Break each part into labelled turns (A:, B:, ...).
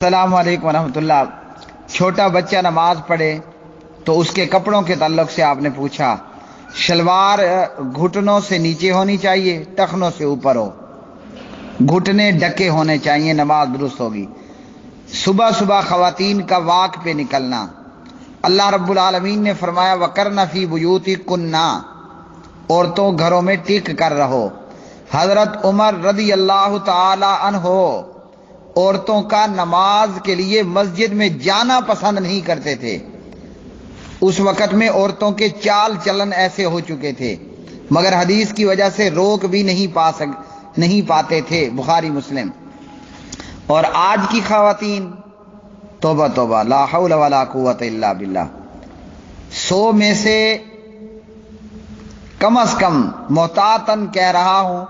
A: السلام علیکم ورحمۃ اللہ۔ چھوٹا بچہ نماز پڑھے تو اس کے کپڑوں کے تعلق سے آپ نے پوچھا، شلوار گھٹنوں سے نیچے ہونی چاہیے، ٹخنوں سے اوپر ہو، گھٹنے ڈکے ہونے چاہیے، نماز درست ہوگی۔ صبح صبح خواتین کا واک پہ نکلنا، اللہ رب العالمین نے فرمایا وَقَرْنَ فِي بُيُوتِكُنَّ، عورتوں گھروں میں ٹک کر رہو۔ حضرت عمر رضی اللہ تعالی عنہ عورتوں کا نماز کے لیے مسجد میں جانا پسند نہیں کرتے تھے۔ اس وقت میں عورتوں کے چال چلن ایسے ہو چکے تھے، مگر حدیث کی وجہ سے روک بھی نہیں پاتے تھے، بخاری مسلم۔ اور آج کی خواتین، توبہ توبہ، لا حول ولا قوت الا باللہ، 100 میں سے کم از کم محتاطاً کہہ رہا ہوں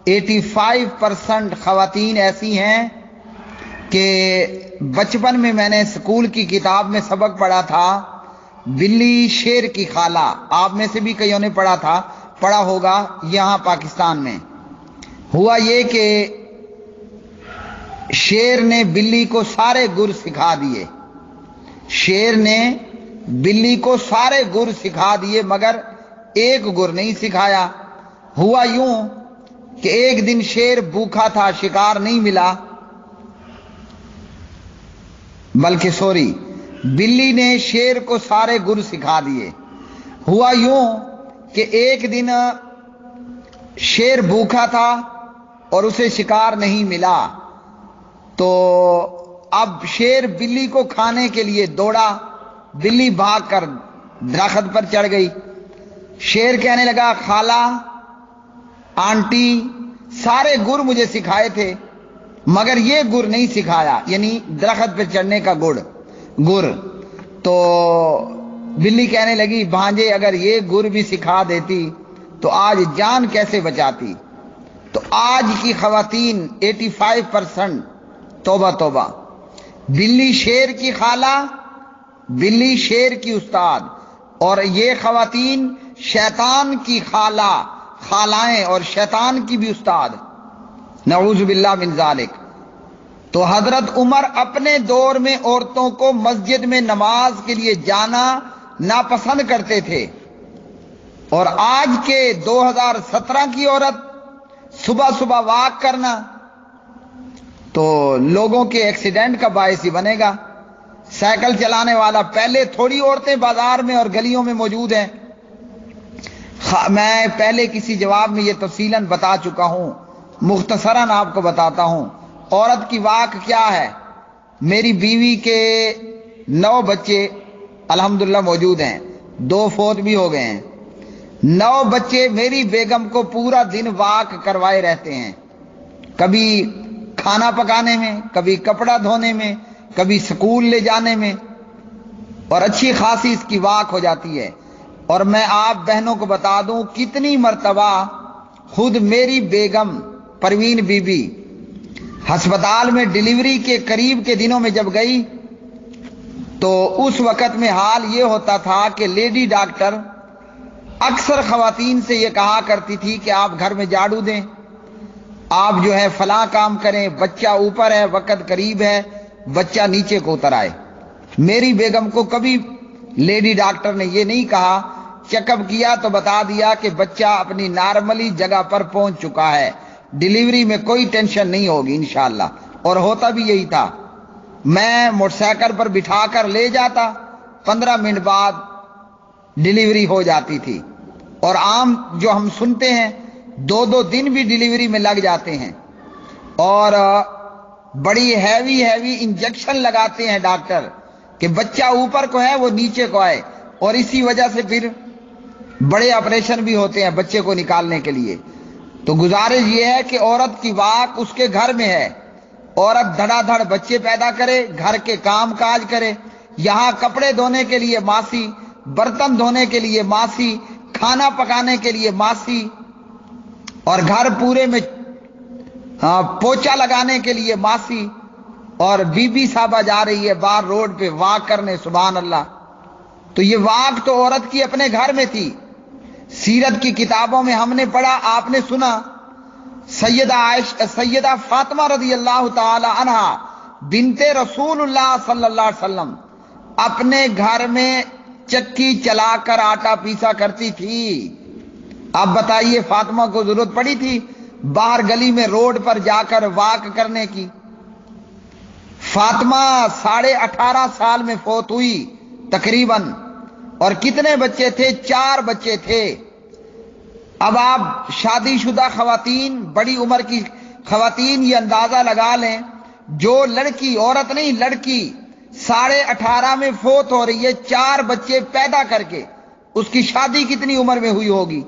A: 85% خواتین ایسی ہیں کہ بچپن میں میں نے اسکول کی کتاب میں سبق پڑھا تھا، بلی شیر کی خالہ، آپ میں سے بھی کئیوں نے پڑھا ہوگا۔ یہاں پاکستان میں ہوا یہ کہ شیر نے بلی کو سارے گر سکھا دیے، شیر نے بلی کو سارے گر سکھا دیے مگر ایک گر نہیں سکھایا۔ ہوا یوں کہ ایک دن شیر بھوکا تھا، شکار نہیں ملا، بلکہ بلی نے شیر کو سارے گر سکھا دیے۔ ہوا یوں کہ ایک دن شیر بھوکا تھا اور اسے شکار نہیں ملا، تو اب شیر بلی کو کھانے کے لیے دوڑا، بلی بھاگ کر درخت پر چڑھ گئی۔ شیر کہنے لگا خالہ، آنٹی، سارے گر مجھے سکھائے تھے مگر یہ گر نہیں سکھایا، یعنی درخت پہ چڑھنے کا گر۔ تو بلی کہنے لگی بھانجے اگر یہ گر بھی سکھا دیتی تو آج جان کیسے بچاتی۔ تو آج کی خواتین 85%، توبہ توبہ، بلی شیر کی خالہ، بلی شیر کی استاد، اور یہ خواتین شیطان کی خالائیں اور شیطان کی بھی استاد، نعوذ باللہ من ذالک۔ تو حضرت عمر اپنے دور میں عورتوں کو مسجد میں نماز کے لیے جانا ناپسند کرتے تھے، اور آج کے 2017 کی عورت صبح صبح واک کرنا تو لوگوں کے ایکسیڈنٹ کا باعث ہی بنے گا۔ سائیکل چلانے والا، پہلے تھوڑی عورتیں بازار میں اور گلیوں میں موجود ہیں، میں پہلے کسی جواب میں یہ تفصیلاً بتا چکا ہوں، مختصراً آپ کو بتاتا ہوں۔ عورت کی واک کیا ہے؟ میری بیوی کے 9 بچے الحمدللہ موجود ہیں، 2 فوت بھی ہو گئے ہیں۔ 9 بچے میری بیگم کو پورا دن واک کروائے رہتے ہیں، کبھی کھانا پکانے میں، کبھی کپڑا دھونے میں، کبھی سکول لے جانے میں، اور اچھی خاصی اس کی واک ہو جاتی ہے۔ اور میں آپ بہنوں کو بتا دوں کتنی مرتبہ خود میری بیگم پروین بی بی ہسپتال میں ڈیلیوری کے قریب کے دنوں میں جب گئی تو اس وقت میں حال یہ ہوتا تھا کہ لیڈی ڈاکٹر اکثر خواتین سے یہ کہا کرتی تھی کہ آپ گھر میں جھاڑو دیں، آپ جو ہے فلاں کام کریں، بچہ اوپر ہے، وقت قریب ہے، بچہ نیچے کو اتر آئے۔ میری بیگم کو کبھی لیڈی ڈاکٹر نے یہ نہیں کہا، چیک اپ کیا تو بتا دیا کہ بچہ اپنی نارملی جگہ پر پہنچ چکا ہے، ڈیلیوری میں کوئی ٹینشن نہیں ہوگی انشاءاللہ۔ اور ہوتا بھی یہی تھا، میں موٹر سائیکل پر بٹھا کر لے جاتا، 15 منٹ بعد ڈیلیوری ہو جاتی تھی۔ اور عام جو ہم سنتے ہیں 2 دن بھی ڈیلیوری میں لگ جاتے ہیں، اور بڑی ہیوی انجیکشن لگاتے ہیں ڈاکٹر کہ بچہ اوپر کو ہے وہ نیچے کو آئے، اور اسی وجہ سے پھر بڑے آپریشن بھی ہوتے ہیں بچے کو نکالنے کے لیے۔ تو گزارش یہ ہے کہ عورت کی واک اس کے گھر میں ہے، عورت دھڑا دھڑ بچے پیدا کرے، گھر کے کام کاج کرے، یہاں کپڑے دھونے کے لیے ماسی، برتن دھونے کے لیے ماسی، کھانا پکانے کے لیے ماسی، اور گھر پورے میں پوچھا لگانے کے لیے ماسی، اور بی بی صاحبہ جا رہی ہے باہر روڈ پہ واک کرنے، سبحان اللہ۔ تو یہ واک تو عورت کی اپنے گھر میں تھی۔ سیرت کی کتابوں میں ہم نے پڑھا، آپ نے سنا، سیدہ فاطمہ رضی اللہ تعالی عنہا بنتے رسول اللہ صلی اللہ علیہ وسلم اپنے گھر میں چکی چلا کر آٹا پیسا کرتی تھی۔ اب بتائیے فاطمہ کو ضرورت پڑی تھی باہر گلی میں روڈ پر جا کر واک کرنے کی؟ فاطمہ 18.5 سال میں فوت ہوئی تقریباً، اور کتنے بچے تھے؟ 4 بچے تھے۔ اب آپ شادی شدہ خواتین، بڑی عمر کی خواتین، یہ اندازہ لگا لیں، جو لڑکی، عورت نہیں لڑکی، 18.5 میں فوت ہو رہی ہے 4 بچے پیدا کر کے، اس کی شادی کتنی عمر میں ہوئی ہوگی؟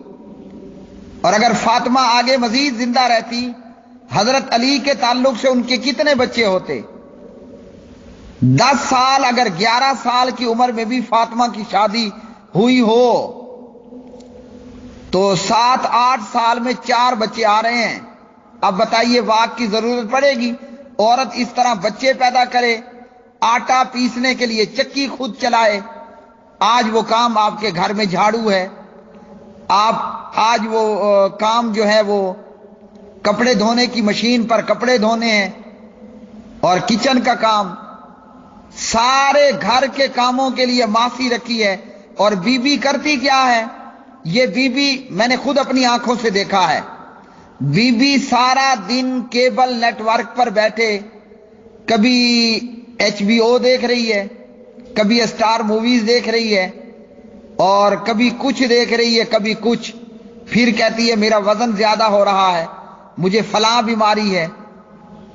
A: اور اگر فاطمہ آگے مزید زندہ رہتی، حضرت علی کے تعلق سے ان کے کتنے بچے ہوتے؟ 10 سال، اگر 11 سال کی عمر میں بھی فاطمہ کی شادی ہوئی ہو تو 7-8 سال میں 4 بچے آ رہے ہیں۔ اب بتائیے واک کی ضرورت پڑے گی؟ عورت اس طرح بچے پیدا کرے، آٹا پیسنے کے لیے چکی خود چلائے۔ آج وہ کام آپ کے گھر میں جھاڑو ہے، آج وہ کام جو ہے وہ کپڑے دھونے کی مشین پر کپڑے دھونے ہیں، اور کچن کا کام، سارے گھر کے کاموں کے لیے ماسی رکھی ہے۔ اور بی بی کرتی کیا ہے؟ یہ بی بی میں نے خود اپنی آنکھوں سے دیکھا ہے، بی بی سارا دن کیبل نیٹ ورک پر بیٹھے، کبھی HBO دیکھ رہی ہے، کبھی اسٹار موویز دیکھ رہی ہے، اور کبھی کچھ دیکھ رہی ہے، کبھی کچھ، پھر کہتی ہے میرا وزن زیادہ ہو رہا ہے، مجھے فلاں بیماری ہے،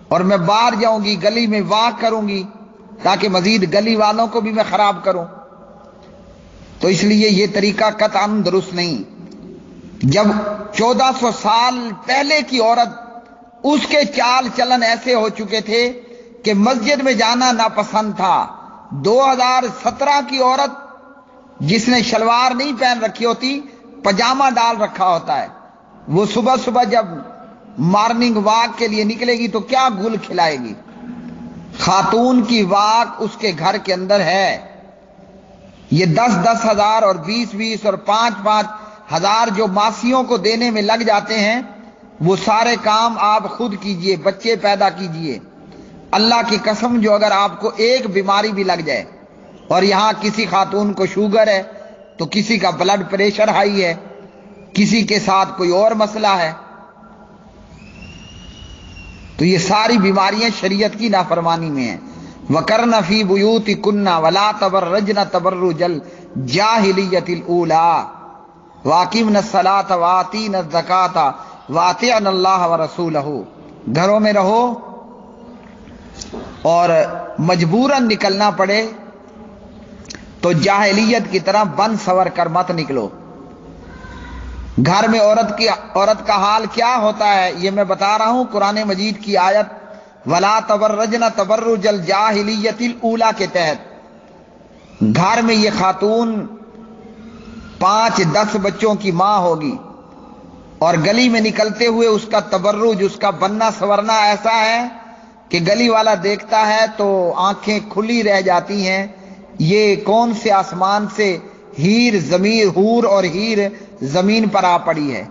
A: اور میں باہر جاؤں گی، گلی میں واک کروں گی تاکہ مزید گلی والوں کو بھی میں خراب کروں۔ تو اس لیے یہ طریقہ قطعاً درست نہیں۔ جب 1400 سال پہلے کی عورت، اس کے چال چلن ایسے ہو چکے تھے کہ مسجد میں جانا ناپسند تھا۔ 2017 کی عورت جس نے شلوار نہیں پہن رکھی ہوتی، پجامہ ڈال رکھا ہوتا ہے، وہ صبح صبح جب مارننگ واک کے لیے نکلے گی تو کیا گل کھلائے گی؟ خاتون کی واک اس کے گھر کے اندر ہے۔ یہ 10-10 ہزار اور 20-20 اور 5-5 ہزار جو ماسیوں کو دینے میں لگ جاتے ہیں، وہ سارے کام آپ خود کیجئے، بچے پیدا کیجئے۔ اللہ کی قسم، جو اگر آپ کو ایک بیماری بھی لگ جائے، اور یہاں کسی خاتون کو شوگر ہے تو کسی کا بلڈ پریشر ہائی ہے، کسی کے ساتھ کوئی اور مسئلہ ہے، تو یہ ساری بیماریاں شریعت کی نافرمانی میں ہیں۔ وَقَرْنَ فِي بُيُوتِكُنَّ وَلَا تَبَرَّجْنَ تَبَرُّجَ الْجَاهِلِيَّةِ الْأُولَىٰ وَأَقِمْنَ الصَّلَاةَ وَآتِينَ الزَّكَاةَ وَأَطِعْنَ اللَّهَ وَرَسُولَهُ۔ گھروں میں رہو، اور مجبوراً نکلنا پڑے تو جاہلیت کی طرح بن سور کر مت نکلو۔ گھر میں عورت کا حال کیا ہوتا ہے یہ میں بتا رہا ہوں، قرآن مجید کی آیت وَلَا تَبَرَّجْنَ تَبَرُّجَ الْجَاهِلِيَّةِ الْأُولَىٰ کے تحت گھر میں یہ خاتون 5-10 بچوں کی ماں ہوگی، اور گلی میں نکلتے ہوئے اس کا تبرج، اس کا بننا سورنا ایسا ہے کہ گلی والا دیکھتا ہے تو آنکھیں کھلی رہ جاتی ہیں، یہ کون سے آسمان سے حور اور ہیر زمین پر آ پڑی ہے،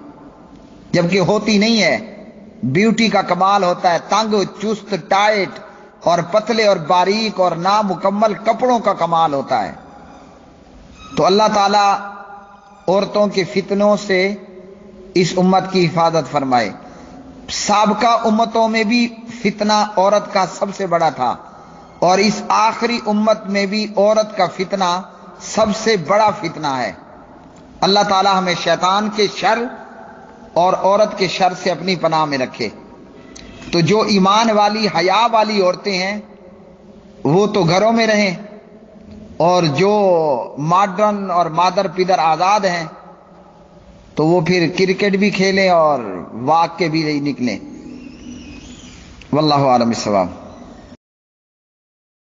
A: جبکہ ہوتی نہیں ہے۔ بیوٹی کا کمال ہوتا ہے، تنگ، چست، ٹائٹ اور پتلے اور باریک اور نامکمل کپڑوں کا کمال ہوتا ہے۔ تو اللہ تعالیٰ عورتوں کے فتنوں سے اس امت کی حفاظت فرمائے۔ سابقہ امتوں میں بھی فتنہ عورت کا سب سے بڑا تھا، اور اس آخری امت میں بھی عورت کا فتنہ سب سے بڑا فتنہ ہے۔ اللہ تعالی ہمیں شیطان کے شر اور عورت کے شر سے اپنی پناہ میں رکھے۔ تو جو ایمان والی، حیا والی عورتیں ہیں وہ تو گھروں میں رہیں، اور جو ماڈرن اور مادر پدر آزاد ہیں تو وہ پھر کرکٹ بھی کھیلیں اور واک کے بھی نکلیں۔ واللہ اعلم بالصواب۔